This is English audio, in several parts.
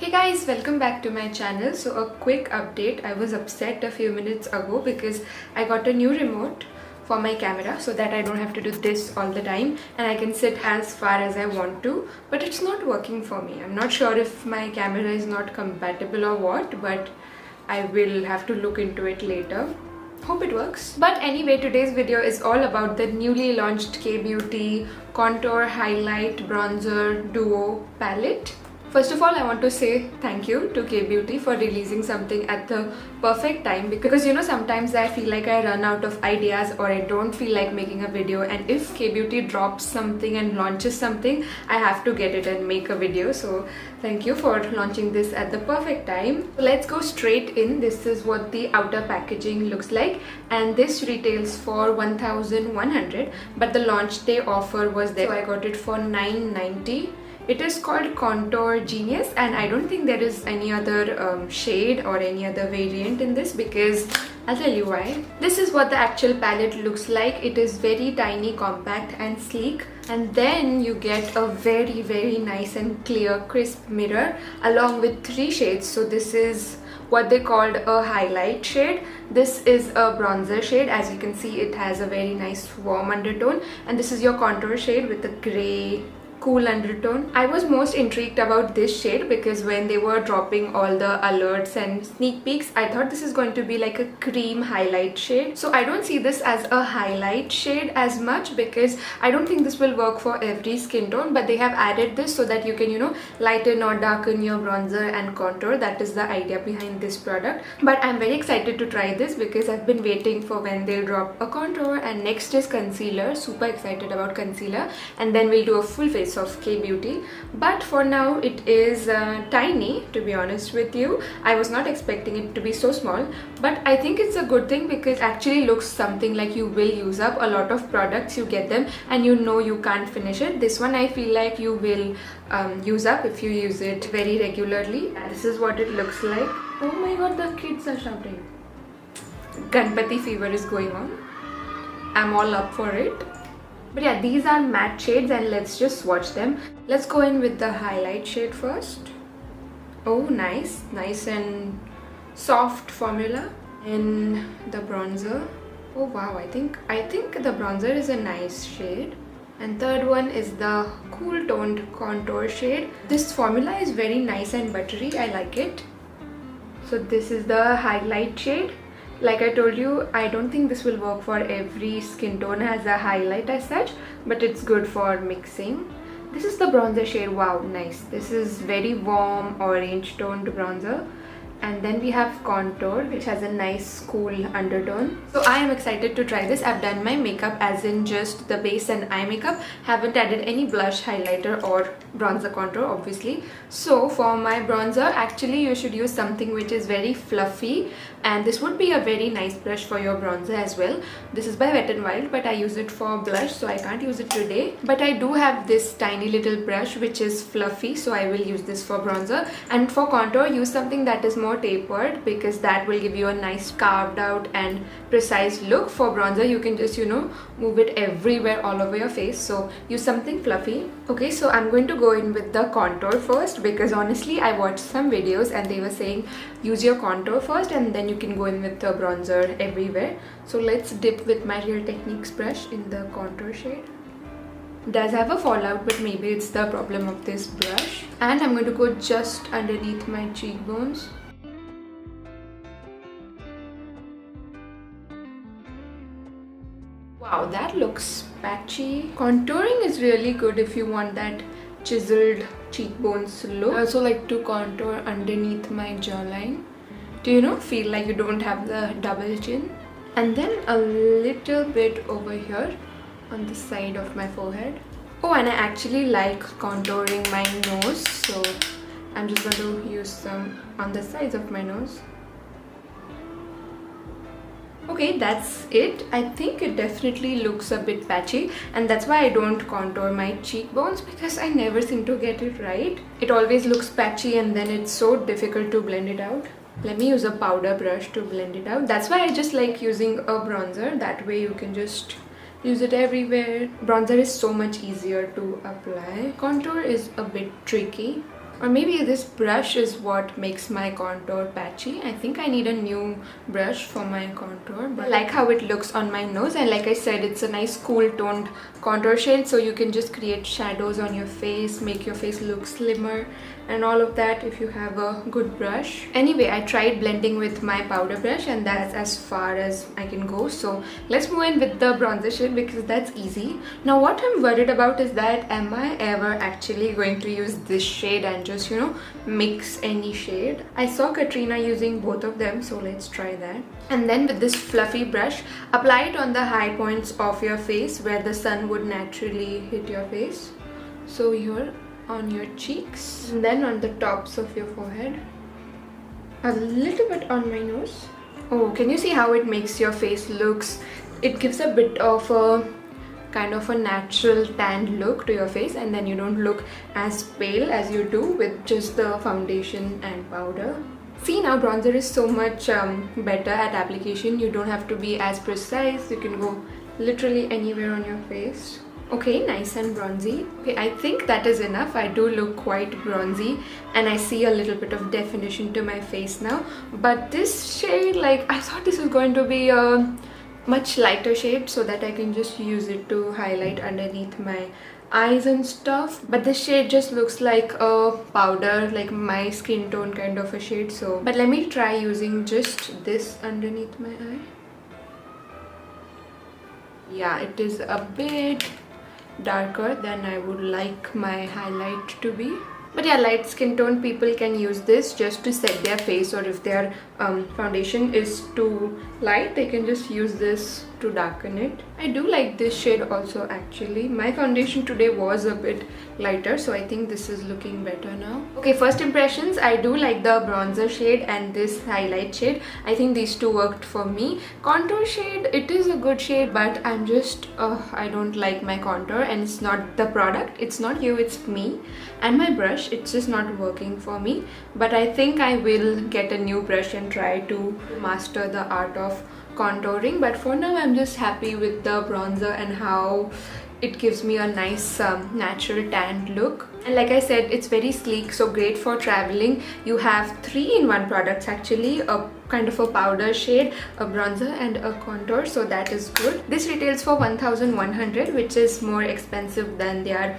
Hey guys, welcome back to my channel. So a quick update. I was upset a few minutes ago because I got a new remote for my camera so that I don't have to do this all the time and I can sit as far as I want to, but it's not working for me. I'm not sure if my camera is not compatible or what, but I will have to look into it later. Hope it works. But anyway, today's video is all about the newly launched K-Beauty Contour Highlight Bronzer Duo Palette. First of all, I want to say thank you to K-Beauty for releasing something at the perfect time, because you know, sometimes I feel like I run out of ideas or I don't feel like making a video, and if K-Beauty drops something and launches something, I have to get it and make a video. So thank you for launching this at the perfect time. So let's go straight in. This is what the outer packaging looks like, and this retails for 1,100, but the launch day offer was there, so I got it for 990. It is called Contour Genius, and I don't think there is any other shade or any other variant in this, because I'll tell you why. This is what the actual palette looks like. It is very tiny, compact and sleek, and then you get a very nice and clear crisp mirror along with 3 shades. So this is what they called a highlight shade. This is a bronzer shade. As you can see, it has a very nice warm undertone, and this is your contour shade with a gray cool undertone. I was most intrigued about this shade because when they were dropping all the alerts and sneak peeks, I thought this is going to be like a cream highlight shade. So I don't see this as a highlight shade as much, because I don't think this will work for every skin tone, but they have added this so that you can, you know, lighten or darken your bronzer and contour. That is the idea behind this product. But I'm very excited to try this because I've been waiting for when they'll drop a contour, and next is concealer. Super excited about concealer, and then we'll do a full face of K-Beauty. But for now it is tiny, to be honest with you. I was not expecting it to be so small, but I think it's a good thing because it actually looks something like you will use up. A lot of products you get them and you know you can't finish it. This one I feel like you will use up if you use it very regularly. And this is what it looks like. Oh my god, the kids are shouting. Ganpati fever is going on. I'm all up for it. But yeah, these are matte shades and let's just swatch them. Let's go in with the highlight shade first. Oh, nice and soft formula. In the bronzer. Oh wow, I think the bronzer is a nice shade. And third one is the cool toned contour shade. This formula is very nice and buttery. I like it. So this is the highlight shade. Like I told you, I don't think this will work for every skin tone as a highlight as such, but it's good for mixing. This is the bronzer shade. Wow, nice. This is very warm orange toned bronzer. And then we have contour, which has a nice cool undertone. So I am excited to try this. I've done my makeup as in just the base and eye makeup. Haven't added any blush, highlighter or bronzer contour, obviously. So for my bronzer, actually you should use something which is very fluffy, and this would be a very nice brush for your bronzer as well. This is by Wet n Wild, but I use it for blush, so I can't use it today. But I do have this tiny little brush which is fluffy, so I will use this for bronzer. And for contour, use something that is more tapered, because that will give you a nice carved out and precise look. For bronzer, you can just, you know, move it everywhere all over your face, so use something fluffy. Okay, so I'm going to go in with the contour first, because honestly I watched some videos and they were saying use your contour first and then you can go in with the bronzer everywhere. So let's dip with my Real Techniques brush in the contour shade. Does have a fallout, but maybe it's the problem of this brush. And I'm going to go just underneath my cheekbones. Wow, that looks patchy. Contouring is really good if you want that chiseled cheekbones look. I also like to contour underneath my jawline to, you know, feel like you don't have the double chin. And then a little bit over here on the side of my forehead. Oh, and I actually like contouring my nose, so I'm just going to use some on the sides of my nose. Okay, that's it. I think it definitely looks a bit patchy, and that's why I don't contour my cheekbones, because I never seem to get it right. It always looks patchy and then it's so difficult to blend it out. Let me use a powder brush to blend it out. That's why I just like using a bronzer. That way you can just use it everywhere. Bronzer is so much easier to apply. Contour is a bit tricky. Or maybe this brush is what makes my contour patchy. I think I need a new brush for my contour, but I like how it looks on my nose, and like I said, it's a nice cool toned contour shade, so you can just create shadows on your face, make your face look slimmer and all of that if you have a good brush. Anyway, I tried blending with my powder brush and that's as far as I can go. So let's move in with the bronzer shade because that's easy. Now what I'm worried about is that am I ever actually going to use this shade and just, you know, mix any shade. I saw Katrina using both of them, so let's try that. And then with this fluffy brush, apply it on the high points of your face where the sun would naturally hit your face. So here on your cheeks, and then on the tops of your forehead, a little bit on my nose. Oh, can you see how it makes your face looks? It gives a bit of a kind of a natural tanned look to your face, and then you don't look as pale as you do with just the foundation and powder. See, now bronzer is so much better at application. You don't have to be as precise. You can go literally anywhere on your face. Okay, nice and bronzy. Okay, I think that is enough. I do look quite bronzy and I see a little bit of definition to my face now. But this shade, like, I thought this was going to be a much lighter shade so that I can just use it to highlight underneath my eyes and stuff. But this shade just looks like a powder, like my skin tone kind of a shade. So, but let me try using just this underneath my eye. Yeah, it is a bit darker than I would like my highlight to be. But yeah, light skin tone people can use this just to set their face, or if their foundation is too light, they can just use this to darken it. I do like this shade also actually. My foundation today was a bit lighter, so I think this is looking better now. Okay, first impressions, I do like the bronzer shade and this highlight shade. I think these two worked for me. Contour shade, it is a good shade, but I'm just I don't like my contour, and it's not the product, it's not you, it's me and my brush. It's just not working for me. But I think I will get a new brush and try to master the art of contouring. But for now I'm just happy with the bronzer and how it gives me a nice natural tanned look. And like I said, it's very sleek, so great for traveling. You have 3-in-1 products actually, a kind of a powder shade, a bronzer and a contour, so that is good. This retails for 1,100, which is more expensive than their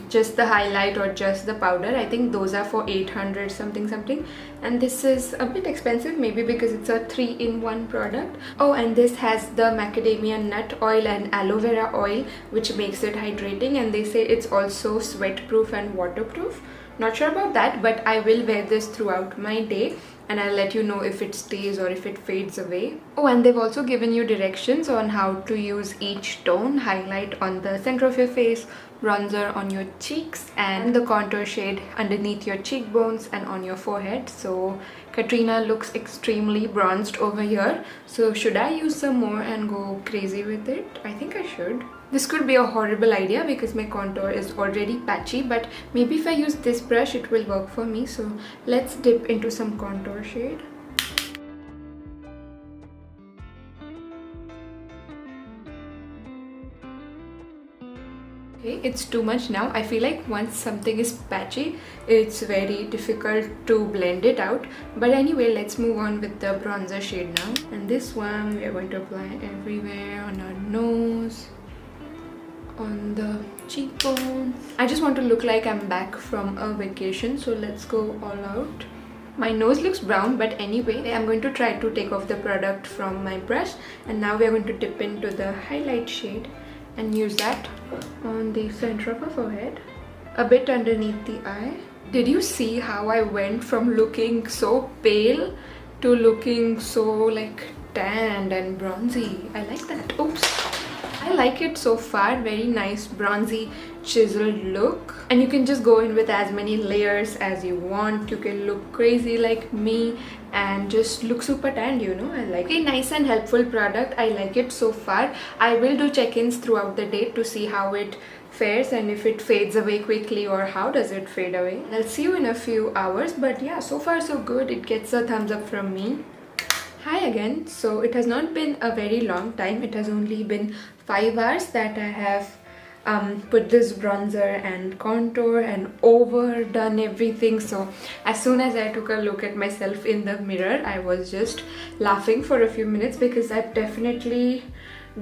just the highlight or just the powder. I think those are for 800 something, and this is a bit expensive, maybe because it's a 3-in-1 product. Oh, and this has the macadamia nut oil and aloe vera oil, which makes it hydrating, and they say it's also sweat proof and waterproof. Not sure about that, but I will wear this throughout my day and I'll let you know if it stays or if it fades away. Oh, and they've also given you directions on how to use each tone: highlight on the center of your face, bronzer on your cheeks, and the contour shade underneath your cheekbones and on your forehead. So Katrina looks extremely bronzed over here, so should I use some more and go crazy with it? I think I should. This could be a horrible idea because my contour is already patchy, but maybe if I use this brush it will work for me. So let's dip into some contour shade. Okay, it's too much now. I feel like once something is patchy, it's very difficult to blend it out. But anyway, let's move on with the bronzer shade now. And this one we are going to apply everywhere, on our nose, on the cheekbone. I just want to look like I'm back from a vacation, so let's go all out. My nose looks brown, but anyway, I'm going to try to take off the product from my brush, and now we are going to dip into the highlight shade and use that on the center of my forehead, a bit underneath the eye. Did you see how I went from looking so pale to looking so like tanned and bronzy? I like that. Oops. I like it so far. Very nice bronzy chiseled look, and you can just go in with as many layers as you want. You can look crazy like me and just look super tanned, you know. I like it. Nice and helpful product. I like it so far. I will do check-ins throughout the day to see how it fares and if it fades away quickly or how does it fade away. I'll see you in a few hours, but yeah, so far so good. It gets a thumbs up from me. Hi again. So it has not been a very long time. It has only been 5 hours that I have put this bronzer and contour and overdone everything. So as soon as I took a look at myself in the mirror, I was just laughing for a few minutes because I've definitely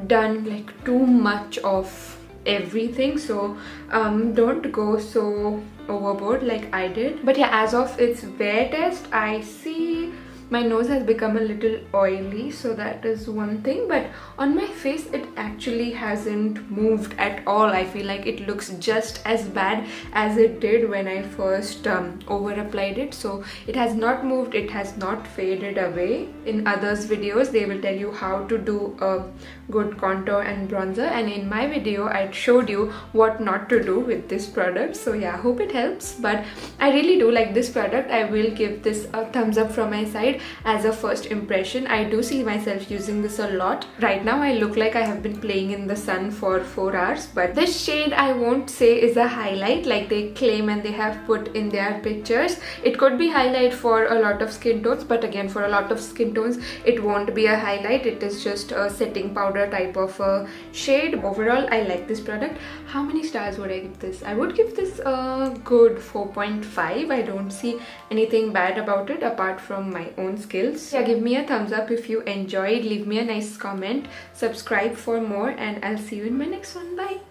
done like too much of everything. So don't go so overboard like I did. But yeah, as of its wear test, I see my nose has become a little oily, so that is one thing. But on my face, it actually hasn't moved at all. I feel like it looks just as bad as it did when I first over applied it. So it has not moved, it has not faded away. In others videos, they will tell you how to do a good contour and bronzer, and in my video I showed you what not to do with this product. So yeah, hope it helps. But I really do like this product. I will give this a thumbs up from my side as a first impression. I do see myself using this a lot. Right now I look like I have been playing in the sun for 4 hours, but this shade I won't say is a highlight like they claim and they have put in their pictures. It could be highlight for a lot of skin tones, but again, for a lot of skin tones it won't be a highlight. It is just a setting powder type of a shade. Overall, I like this product. How many stars would I give this? I would give this a good 4.5. I don't see anything bad about it apart from my own skills. Yeah, give me a thumbs up if you enjoyed. Leave me a nice comment. Subscribe for more, and I'll see you in my next one. Bye.